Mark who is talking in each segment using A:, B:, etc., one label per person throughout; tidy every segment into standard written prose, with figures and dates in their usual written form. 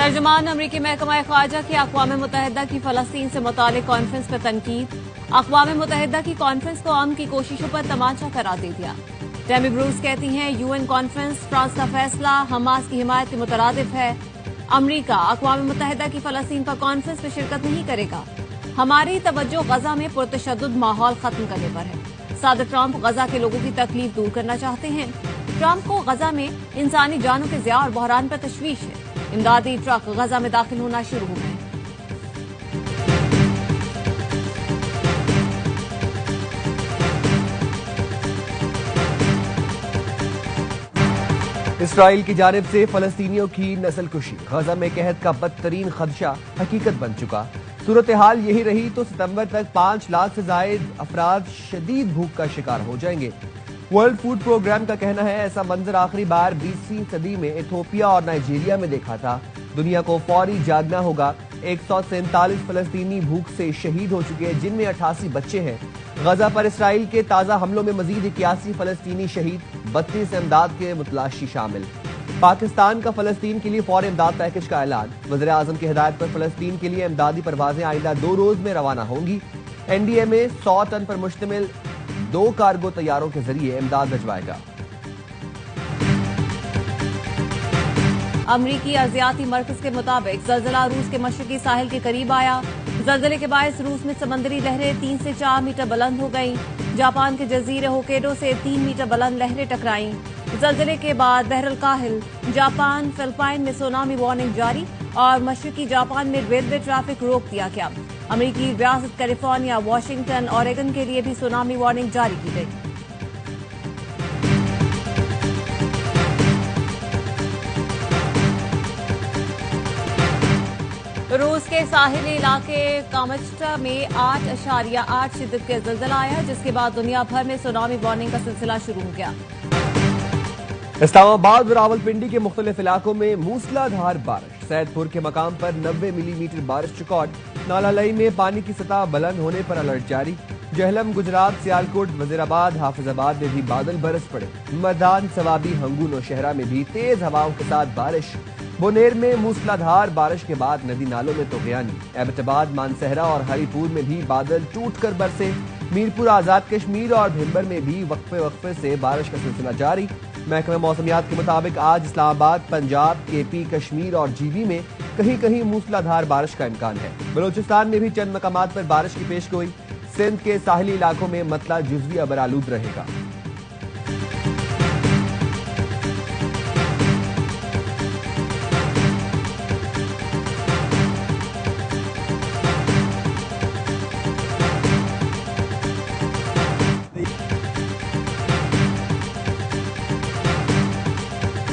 A: तर्जुमान अमरीकी महकमा ख़ारजा की अक़वाम मुत्तहिदा की फ़लस्तीन से मुतालिक कॉन्फ्रेंस पर तनकीद। अक़वाम मुत्तहिदा की कॉन्फ्रेंस को अमन की कोशिशों पर तमाचा करार दे दिया। टेमी ब्रूस कहती हैं यूएन कॉन्फ्रेंस फ्रांस का फैसला हमास की हिमायत के मुतरादिफ है। अमरीका अक़वाम मुत्तहिदा की फ़लस्तीन पर कॉन्फ्रेंस में शिरकत नहीं करेगा। हमारी तवज्जो गजा में पुरतशद्दुद माहौल खत्म करने पर है। सदर ट्रंप गजा के लोगों की तकलीफ दूर करना चाहते हैं। ट्रंप को गजा में इंसानी जानों के ज़िया और बहरान पर तशवीश है। इमदादी ट्रक गजा में दाखिल होना शुरू हो गए।
B: इसराइल की जानिब से फलस्तीनियों की नस्लकुशी, गजा में कहत का बदतरीन खदशा हकीकत बन चुका। सूरत हाल यही रही तो सितंबर तक 5 लाख से जायद अफराद शदीद भूख का शिकार हो जाएंगे। वर्ल्ड फूड प्रोग्राम का कहना है ऐसा मंजर आखिरी बार 20वीं सदी में इथियोपिया और नाइजीरिया में देखा था। दुनिया को फौरी जागना होगा। 147 फलस्तीनी भूख से शहीद हो चुके हैं, जिनमें 88 बच्चे हैं। गजा पर इसराइल के ताजा हमलों में मजीद 81 फलस्तीनी शहीद, 32 इमदाद के मुतलाशी शामिल। पाकिस्तान का फलस्तीन के लिए फौरी इमदाद पैकेज का ऐलान। वज़ीर आज़म की हिदायत पर फलस्तीन के लिए इमदादी परवाजें आइंदा 2 रोज में रवाना होंगी। एनडीए में 100 टन पर मुश्तमिल 2 कार्गो तैयारों के जरिए इमदाद भिजवाएगा।
A: अमरीकी अर्जियाती मरकज के मुताबिक जल्जला रूस के मशरकी साहिल के करीब आया। जल्जले के बायस रूस में समंदरी लहरें 3 से 4 मीटर बुलंद हो गईं। जापान के जजीरे होकेडो से 3 मीटर बुलंद लहरें टकराईं। जल्जले के बाद बहरुल काहिल, जापान, फिलिपाइन में सुनामी वार्निंग जारी और मशरकी जापान में रेलवे ट्रैफिक रोक दिया गया। अमरीकी रियासत कैलिफोर्निया, वाशिंगटन, ओरेगन के लिए भी सुनामी वार्निंग जारी की गई। रूस के साहिली इलाके कामचटा में 8.8 शिद्दत के ज़लज़ला आया, जिसके बाद दुनिया भर में सुनामी वार्निंग का सिलसिला शुरू हो गया।
B: इस्लामाबाद और रावलपिंडी के मुख्तलिफ इलाकों में मूसलाधार बारिश। सैदपुर के मकाम पर 90 मिलीमीटर बारिश रिकॉर्ड। नालालई में पानी की सतह बुलंद होने पर अलर्ट जारी। जहलम, गुजरात, सियालकोट, वजीराबाद, हाफिजाबाद में भी बादल बरस पड़े। मदान, सवाबी, हंगू, नौशहरा में भी तेज हवाओं के साथ बारिश। बोनेर में मूसलाधार बारिश के बाद नदी नालों में तोगयानी। एबटाबाद, मानसहरा और हरीपुर में भी बादल टूटकर बरसे। मीरपुर, आजाद कश्मीर और भिंबर में भी वक्फे से बारिश का सिलसिला जारी। महकमा मौसमियात के मुताबिक आज इस्लामाबाद, पंजाब, केपी, कश्मीर और जीबी में कहीं कहीं मूसलाधार बारिश का इम्कान है। बलोचिस्तान में भी चंद मकामात पर बारिश की पेशगोई। सिंध के साहिली इलाकों में मतला जुज़वी अबरालूद रहेगा।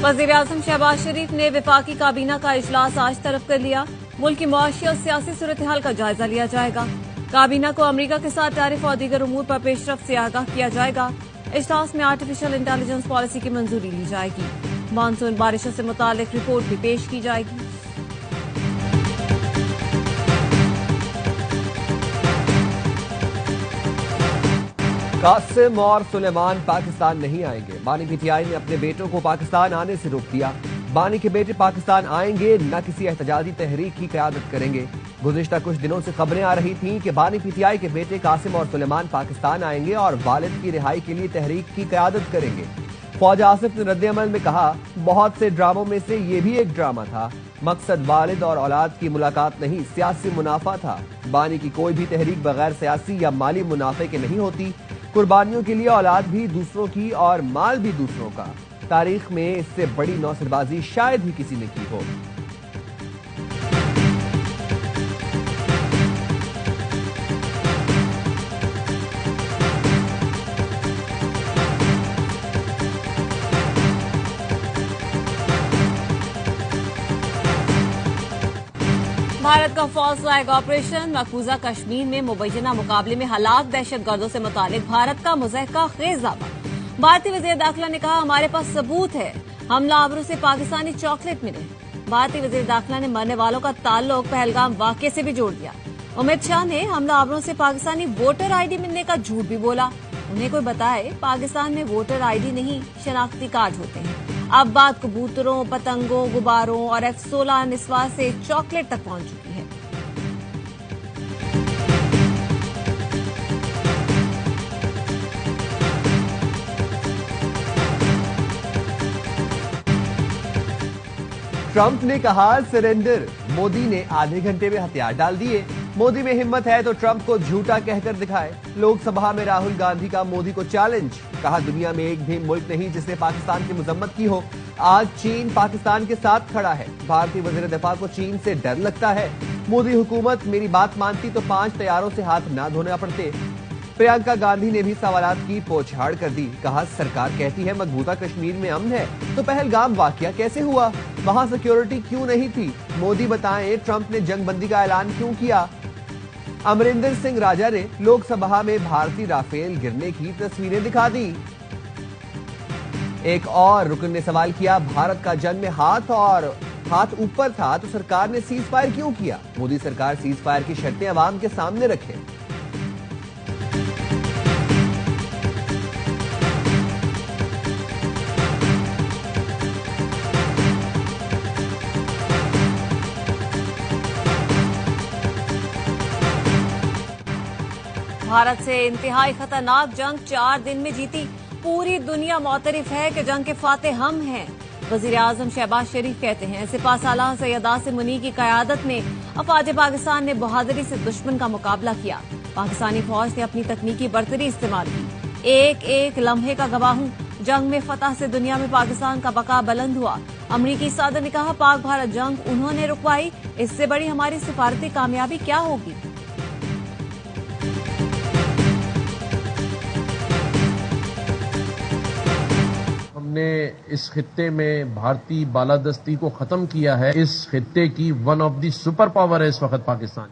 A: वज़ीर आज़म शहबाज शरीफ ने वफाकी काबीना का इजलास आज तलब कर लिया। मुल्क की मुआशी और सियासी सूरत हाल का जायजा लिया जाएगा। काबीना को अमरीका के साथ टैरिफ और दीगर उमूर पर पेशरफ से आगाह किया जाएगा। इजलास में आर्टिफिशियल इंटेलिजेंस पॉलिसी की मंजूरी ली जाएगी। मानसून बारिशों से मुतालिक रिपोर्ट भी पेश की जाएगी।
B: कासिम और सुलेमान पाकिस्तान नहीं आएंगे। बानी पीटीआई ने अपने बेटों को पाकिस्तान आने से रोक दिया। बानी के बेटे पाकिस्तान आएंगे, न किसी एहतजाजी तहरीक की क़यादत करेंगे। गुज़िश्ता कुछ दिनों से खबरें आ रही थीं कि बानी पीटीआई के बेटे कासिम और सुलेमान पाकिस्तान आएंगे और वालिद की रिहाई के लिए तहरीक की क़यादत करेंगे। ख्वाजा आसिफ ने रद्द-ए-अमल में कहा, बहुत से ड्रामों में से ये भी एक ड्रामा था। मकसद वालिद और औलाद की मुलाकात नहीं, सियासी मुनाफा था। बानी की कोई भी तहरीक बगैर सियासी या माली मुनाफे के नहीं होती। कुर्बानियों के लिए औलाद भी दूसरों की और माल भी दूसरों का। तारीख में इससे बड़ी नौसरबाजी शायद ही किसी ने की हो।
A: भारत का फॉल्स फ्लैग ऑपरेशन। मकबूजा कश्मीर में मुबैना मुकाबले में हलाक दहशतगर्दों से मुतालिक भारत का मुज़हका खेज दावा। भारतीय वज़ीर दाखिला ने कहा, हमारे पास सबूत है। हमलावरों से पाकिस्तानी चॉकलेट मिले। भारतीय वज़ीर दाखिला ने मरने वालों का ताल्लुक पहलगाम वाक़ये से भी जोड़ दिया। अमित शाह ने हमलावरों से पाकिस्तानी वोटर आईडी मिलने का झूठ भी बोला। उन्हें कोई बताए पाकिस्तान में वोटर आईडी नहीं शनाख्ती कार्ड होते हैं। अब बात कबूतरों, पतंगों, गुब्बारों और F-16 निस्वा से चॉकलेट तक पहुंच चुकी है।
B: ट्रंप ने कहा सरेंडर, मोदी ने आधे घंटे में हथियार डाल दिए। मोदी में हिम्मत है तो ट्रंप को झूठा कहकर दिखाए। लोकसभा में राहुल गांधी का मोदी को चैलेंज, कहा दुनिया में एक भी मुल्क नहीं जिसने पाकिस्तान की मजम्मत की हो। आज चीन पाकिस्तान के साथ खड़ा है। भारतीय वजीर दिफा को चीन से डर लगता है। मोदी हुकूमत मेरी बात मानती तो 5 तैयारों से हाथ ना धोने पड़ते। प्रियंका गांधी ने भी सवालात की पोछाड़ कर दी। कहा सरकार कहती है मकबूजा कश्मीर में अमन है, तो पहलगाम वाकया कैसे हुआ? वहां सिक्योरिटी क्यों नहीं थी? मोदी बताएं ट्रंप ने जंगबंदी का ऐलान क्यों किया? अमरिंदर सिंह राजा ने लोकसभा में भारतीय राफेल गिरने की तस्वीरें दिखा दी। एक और रुकन ने सवाल किया, भारत का जंग में हाथ ऊपर था तो सरकार ने सीज फायर क्यों किया? मोदी सरकार सीज फायर की शर्तें अवाम के सामने रखे।
A: भारत से इंतहाई खतरनाक जंग 4 दिन में जीती। पूरी दुनिया मौतरिफ है कि जंग के फाते हम हैं। वजीर आजम शहबाज शरीफ कहते हैं सिपा सालार सैयद आसिम मुनीर की कयादत में अफवाज पाकिस्तान ने बहादुरी से दुश्मन का मुकाबला किया। पाकिस्तानी फौज ने अपनी तकनीकी बर्तरी इस्तेमाल की। एक एक लम्हे का गवाह हूं। जंग में फतह से दुनिया में पाकिस्तान का बका बुलंद हुआ। अमरीकी सदर ने कहा पाक भारत जंग उन्होंने रुकवाई, इससे बड़ी हमारी सिफारती कामयाबी क्या होगी?
C: हमने इस खित्ते में भारतीय बालादस्ती को खत्म किया है। इस खित्ते की one of the super power है इस वक्त पाकिस्तान।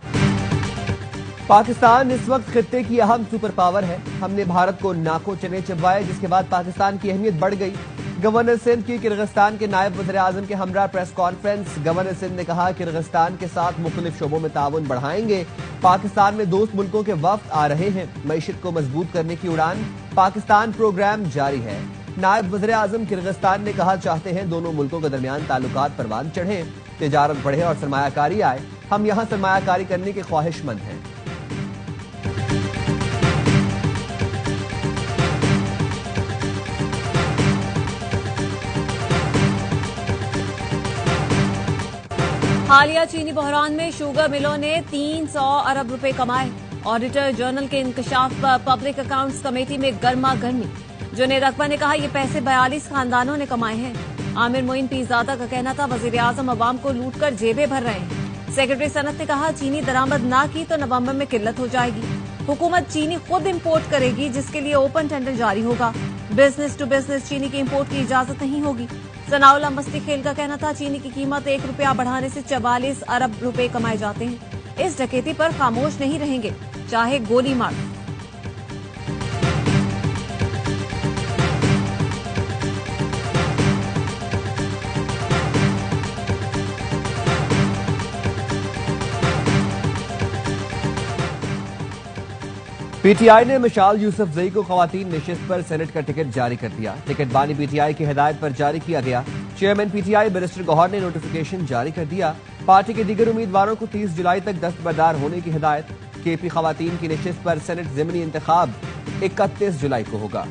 B: पाकिस्तान इस वक्त खित्ते की अहम सुपर पावर है। हमने भारत को नाको चने चबवाए, जिसके बाद पाकिस्तान की अहमियत बढ़ गई। गवर्नर सिंध की किर्गिस्तान के नायब वज़ीर आज़म के हमरा प्रेस कॉन्फ्रेंस। गवर्नर सिंध ने कहा किर्गिस्तान के साथ मुख्तलिफ शोबों में ताउन बढ़ाएंगे। पाकिस्तान में दोस्त मुल्कों के वफ्द आ रहे हैं। मईशत को मजबूत करने की उड़ान पाकिस्तान प्रोग्राम जारी है। नायब वज़ीर आज़म किर्गिस्तान ने कहा चाहते हैं दोनों मुल्कों के दरमियान ताल्लुकात परवान चढ़े, तिजारत बढ़े और सरमायाकारी आए। हम यहाँ सरमायाकारी करने के ख्वाहिशमंद हैं।
A: हालिया चीनी बहरान में शुगर मिलों ने 300 अरब रुपए कमाए। ऑडिटर जनरल के इंकशाफ पर पब्लिक अकाउंट्स कमेटी में गर्मा गर्मी। जुनेद अकबर ने कहा ये पैसे 42 खानदानों ने कमाए हैं। आमिर मोइन पीरजादा का कहना था वजीर आजम अवाम को लूट कर जेबें भर रहे हैं। सेक्रेटरी सनत ने कहा चीनी दरामद ना की तो नवंबर में किल्लत हो जाएगी। हुकूमत चीनी खुद इम्पोर्ट करेगी, जिसके लिए ओपन टेंडर जारी होगा। बिजनेस टू बिजनेस चीनी की इम्पोर्ट की इजाजत नहीं होगी। सनाउल्लाह मस्ती खेल का कहना था चीनी की कीमत 1 रुपया बढ़ाने से 44 अरब रुपए कमाए जाते हैं। इस डकैती पर खामोश नहीं रहेंगे, चाहे गोली मार।
B: पीटीआई ने मिशाल यूसुफजई को खवातीन नशिस्त पर सेनेट का टिकट जारी कर दिया। टिकट बानी पीटीआई की हिदायत पर जारी किया गया। चेयरमैन पीटीआई बैरिस्टर गौहर ने नोटिफिकेशन जारी कर दिया। पार्टी के दीगर उम्मीदवारों को 30 जुलाई तक दस्तबरदार होने की हिदायत। केपी खवातीन की नशिस्त पर सेनेट ज़िमनी इंतखाब 31 जुलाई को होगा।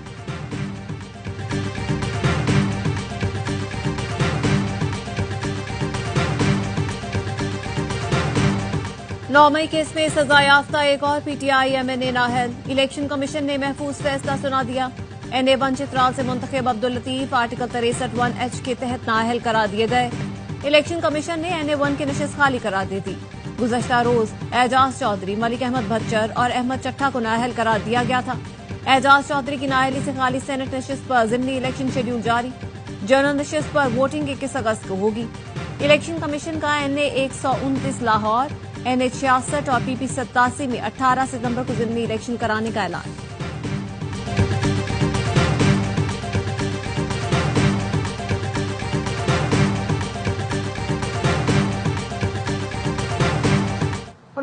A: 9 मई केस में सजा याफ्ता एक और PTI MNA Nahal. Election commission ने महफूज फैसला सुना दिया। NA1 चित्राल से मुंतखब अब्दुल लतीफ आर्टिकल 63(1)H के तहत नाअहल करार दिए गए। इलेक्शन कमीशन ने NA1 की नशिस्त खाली करार दी थी। गुज़श्ता रोज एजाज चौधरी, मलिक अहमद भच्चर और अहमद चट्टा को नाअहल करार दिया गया था। एजाज चौधरी की नाअहली से खाली सेनेट नशिस्त पर ज़िमनी इलेक्शन शेड्यूल जारी। जनरल नशिस्त पर वोटिंग 21 अगस्त को होगी। इलेक्शन कमीशन का NA 129 लाहौर, NA 66 और PP 87 में 18 सितंबर को ज़िमनी इलेक्शन कराने का ऐलान।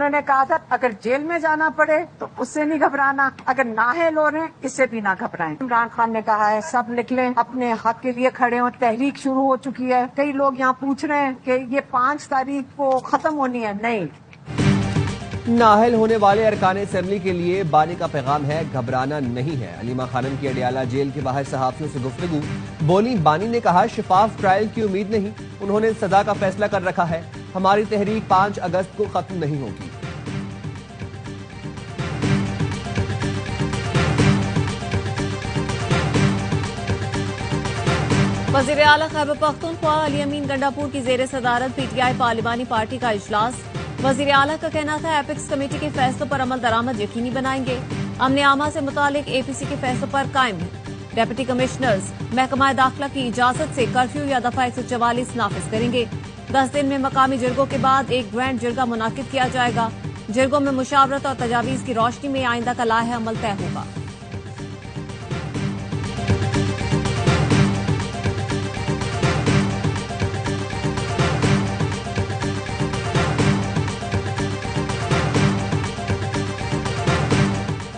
D: उन्होंने कहा था अगर जेल में जाना पड़े तो उससे नहीं घबराना, अगर नाअहल हो रहे हैं इससे भी ना घबराएं। इमरान खान ने कहा है सब निकले अपने हक के लिए खड़े हों, तहरीक शुरू हो चुकी है। कई लोग यहाँ पूछ रहे हैं कि ये 5 तारीख को खत्म होनी है, नहीं।
B: नाअहल होने वाले अरकान असेंबली के लिए बानी का पैगाम है, घबराना नहीं है। अलीमा खानम की अडियाला जेल के बाहर सहाफियों से गुफ्तगू बोली। बानी ने कहा शफाफ ट्रायल की उम्मीद नहीं, उन्होंने सजा का फैसला कर रखा है। हमारी तहरीक 5 अगस्त को खत्म नहीं होगी।
A: वज़ीर आला खैबर पख्तूनख्वा अली अमीन गंडापुर की जेर सदारत पीटीआई पार्लिमानी पार्टी का इजलास। वज़ीर आला का कहना था एपिक्स कमेटी के फैसलों पर अमल दरामद यकीनी बनाएंगे। अमने आमा से मुतालिक एपीसी के फैसलों पर कायम है। डिप्टी कमिश्नर्स महकमा दाखिला की इजाजत से कर्फ्यू या दफा 144 नाफिज करेंगे। 10 दिन में मकामी जिरगों के बाद एक ग्रैंड जिरगा मुनाकिद किया जाएगा। जिरगों में मुशावरत और तजावीज की रोशनी में आइंदा का लाहे अमल तय होगा।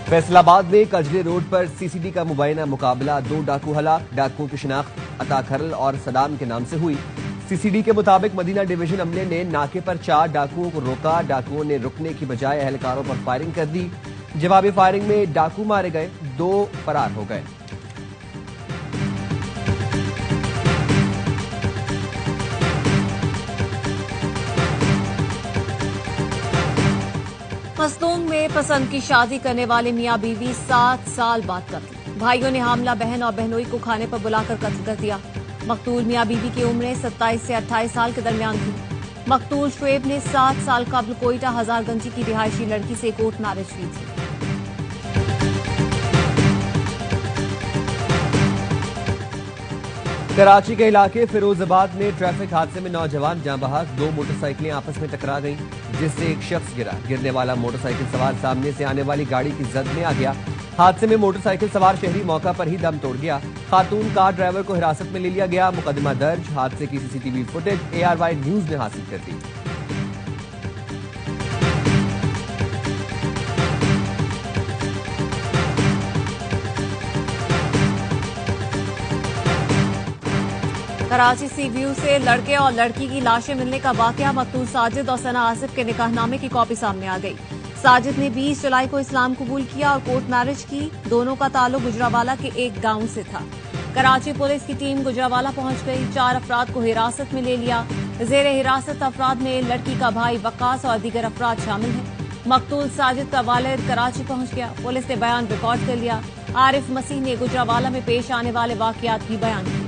B: फैसलाबाद में कजले रोड पर सीसीडी का मुबैना मुकाबला, 2 डाकू हलाक। डाकुओं की शिनाख्त अता खरल और सदाम के नाम से हुई। सीसीडी के मुताबिक मदीना डिवीजन अमले ने नाके पर 4 डाकुओं को रोका। डाकुओं ने रुकने की बजाय एहलकारों पर फायरिंग कर दी। जवाबी फायरिंग में डाकू मारे गए, 2 फरार हो गए।
A: मस्तूंग में पसंद की शादी करने वाले मियां बीवी 7 साल बाद कत्ल। भाइयों ने हामला बहन और बहनोई को खाने पर बुलाकर कत्ल कर दिया। मकतूल मियां बीवी की उम्रें 27 से 28 साल के दरमियान थी। मकतूल शुएब ने 7 साल कबल कोयटा हजारगंजी की रिहायशी लड़की से कोर्ट मैरिज की थी।
B: कराची के इलाके फिरोजाबाद में ट्रैफिक हादसे में नौजवान जाँ बहक। 2 मोटरसाइकिलें आपस में टकरा गईं, जिससे एक शख्स गिरा। गिरने वाला मोटरसाइकिल सवार सामने से आने वाली गाड़ी की जद में आ गया। हादसे में मोटरसाइकिल सवार शहरी मौका पर ही दम तोड़ गया। खातून कार ड्राइवर को हिरासत में ले लिया गया। मुकदमा दर्ज। हादसे की सीसीटीवी फुटेज ARY न्यूज ने हासिल कर दी।
A: कराची सी व्यू से लड़के और लड़की की लाशें मिलने का वाकया। मकतूल साजिद और सना आसिफ के निकाहनामे की कॉपी सामने आ गई। साजिद ने 20 जुलाई को इस्लाम कबूल किया और कोर्ट मैरिज की। दोनों का ताल्लुक गुजरावाला के एक गांव से था। कराची पुलिस की टीम गुजरावाला पहुंच गई। 4 अफराद को हिरासत में ले लिया। जेर हिरासत अफराद में लड़की का भाई वक्कास और दीगर अफराद शामिल हैं। मकतूल साजिद का वालिद कराची पहुंच गया। पुलिस ने बयान रिकॉर्ड कर लिया। आरिफ मसीह ने गुजरावाला में पेश आने वाले वाकयात भी बयान किए।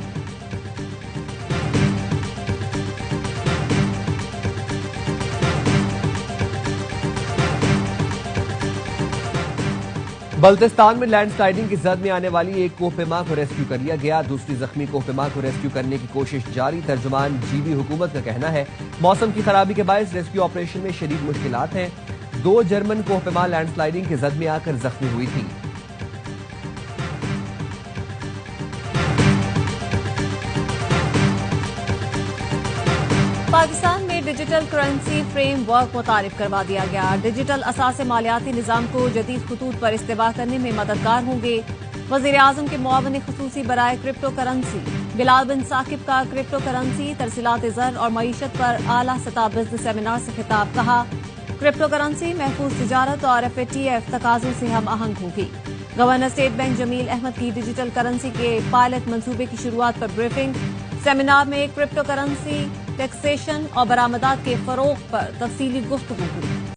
B: बल्तिस्तान में लैंडस्लाइडिंग की जद में आने वाली एक कोहपेमा को रेस्क्यू कर लिया गया। दूसरी जख्मी कोहपेमा को रेस्क्यू करने की कोशिश जारी। तर्जुमान जीबी हुकूमत का कहना है मौसम की खराबी के बायस रेस्क्यू ऑपरेशन में शदीद मुश्किलात हैं। 2 जर्मन कोहपेमा लैंडस्लाइडिंग की जद में आकर जख्मी हुई थी।
A: पाकिस्तान में डिजिटल करेंसी फ्रेमवर्क मुतारिफ करवा दिया गया। डिजिटल असासे मालियाती निजाम को जदीद खतूत पर इस्तेमाल करने में मददगार होंगे। वजीर आजम के मुआवन खुसूसी बराए क्रिप्टो करेंसी बिलाल बिन साकिब का क्रिप्टो करेंसी, तरसीलात ज़र और मईशत पर आला सतह बिजनेस सेमिनार से खिताब। कहा क्रिप्टो करेंसी महफूज तिजारत और FATF तकाजों से हम आहंग होगी। Governor state bank Jameel Ahmad की डिजिटल करेंसी के पायलट मंसूबे की शुरुआत पर ब्रीफिंग। सेमिनार में क्रिप्टो करेंसी, टैक्सेशन और बरामदात के फरोग पर तफसीली गुफ्तगू हुई।